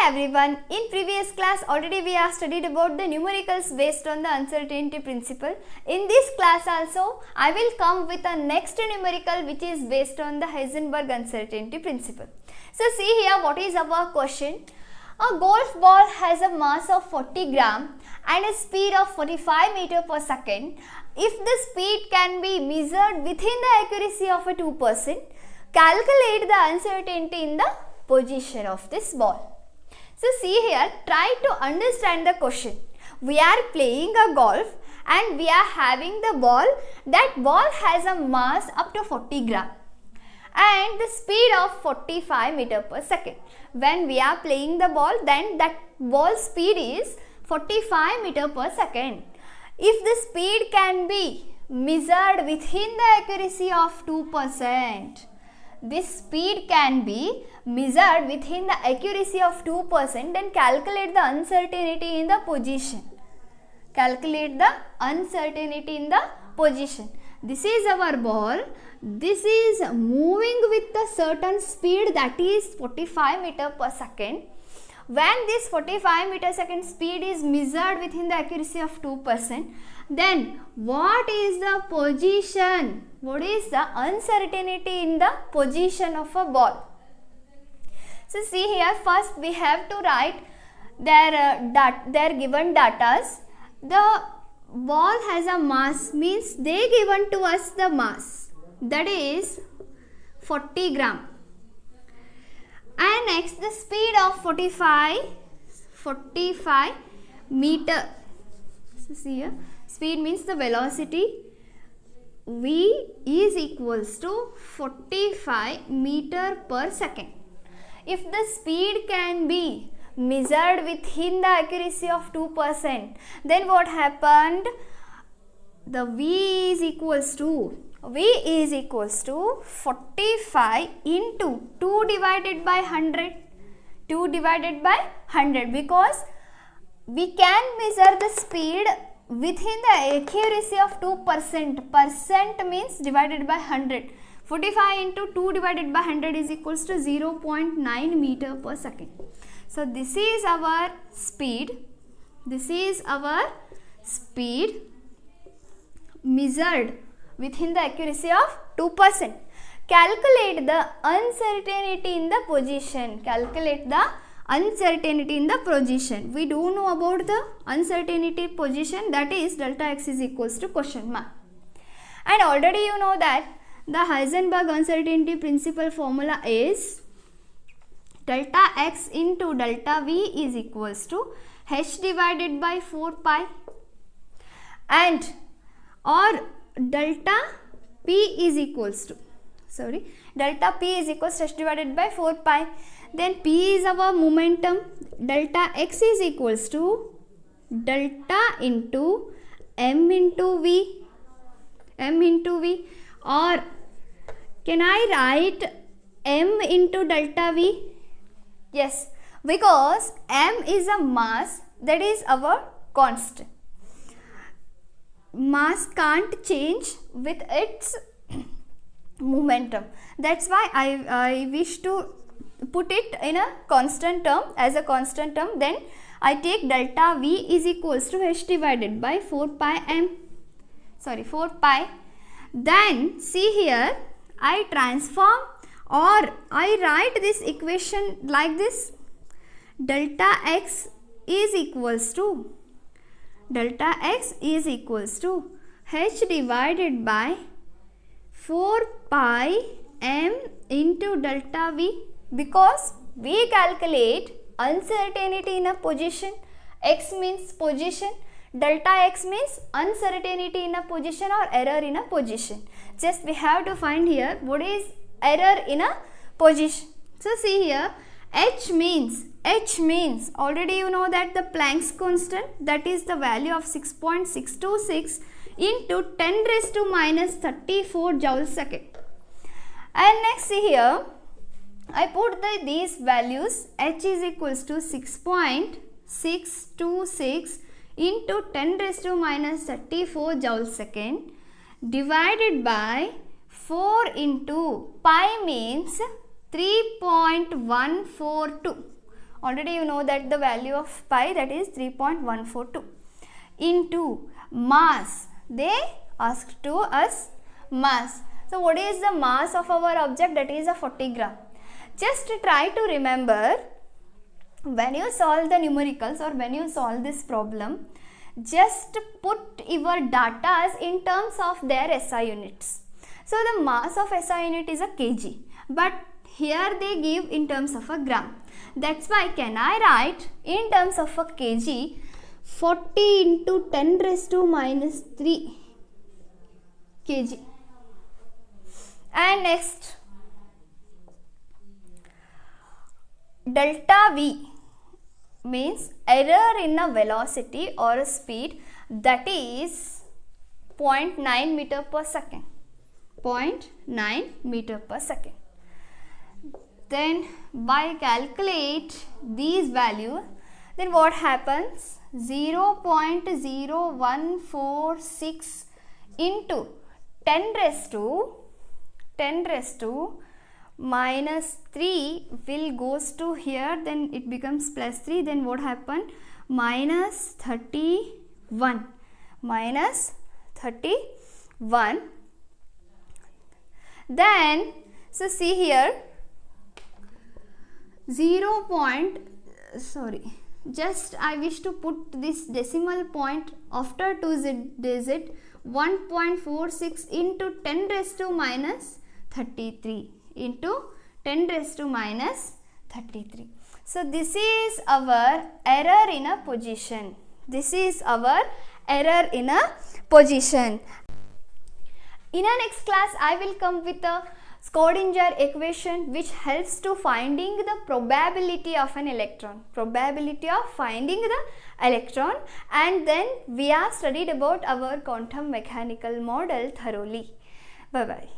everyone, in previous class already we have studied about the numericals based on the uncertainty principle. In this class also I will come with a next numerical which is based on the Heisenberg uncertainty principle. So see here what is our question. A golf ball has a mass of 40 gram and a speed of 45 meter per second. If the speed can be measured within the accuracy of a 2%, calculate the uncertainty in the position of this ball. So see here, try to understand the question. We are playing a golf and we are having the ball. That ball has a mass up to 40 gram and the speed of 45 meter per second. When we are playing the ball, then that ball speed is 45 meter per second. If the speed can be measured within the accuracy of 2%, this speed can be measured within the accuracy of 2%, then calculate the uncertainty in the position. Calculate the uncertainty in the position. This is our ball. This is moving with a certain speed, that is 45 meter per second. When this 45 meter second speed is measured within the accuracy of 2%, then what is the position? What is the uncertainty in the position of a ball? So see here, first we have to write their given datas. The ball has a mass, means they given to us the mass, that is 40 gram. And next the speed of 45 meter. So see here, speed means the velocity. V is equals to 45 meter per second. If the speed can be measured within the accuracy of 2%, then what happened? The V is equals to 45 into 2 divided by 100. 2 divided by 100, because we can measure the speed within the accuracy of 2%. Percent means divided by 100. 45 into 2 divided by 100 is equals to 0.9 meter per second. So this is our speed. This is our speed measured within the accuracy of 2%. Calculate the uncertainty in the position. Calculate the uncertainty in the position. We do know about the uncertainty position, that is delta x is equals to question mark. And already you know that the Heisenberg uncertainty principle formula is delta x into delta v is equals to h divided by 4 pi, and or delta p is equals to delta p is equals to h divided by 4 pi. Then p is our momentum. Delta x is equals to delta into m into v. Or can I write m into delta v? Yes, because m is a mass, that is our constant. Mass can't change with its momentum. That's why I wish to put it in a constant term, as a constant term. Then I take delta v is equals to h divided by 4 pi. Then see here, I transform or I write this equation like this. Delta x is equals to h divided by 4 pi m into delta v, because we calculate uncertainty in a position. X means position, delta x means uncertainty in a position or error in a position. Just we have to find here what is error in a position. So see here, h means already you know that the Planck's constant, that is the value of 6.626 into 10 raised to minus 34 joule second. And next see here, I put these values. H is equals to 6.626 into 10 raised to minus 34 joule second divided by 4 into pi means 3.142. Already you know that the value of pi, that is 3.142, into mass. They asked to us mass. So what is the mass of our object? That is a 40 gram. Just try to remember, when you solve the numericals or when you solve this problem, just put your data in terms of their SI units. So the mass of SI unit is a kg, but here they give in terms of a gram. That's why can I write in terms of a kg 40 into 10 raised to minus 3 kg. And next, delta V means error in a velocity or a speed, that is 0.9 meter per second. 0.9 meter per second. Then by calculate these values, then what happens? 0.0146 into 10 raised to minus 3 will goes to here, then it becomes plus 3, then what happened? Minus 31. Then, so see here, just I wish to put this decimal point after 2 digit, 1.46 into 10 raised to minus 33 into 10 raised to minus 33. So this is our error in a position. In our next class, I will come with a Schrödinger equation which helps to finding the probability of an electron. And then we have studied about our quantum mechanical model thoroughly. Bye bye.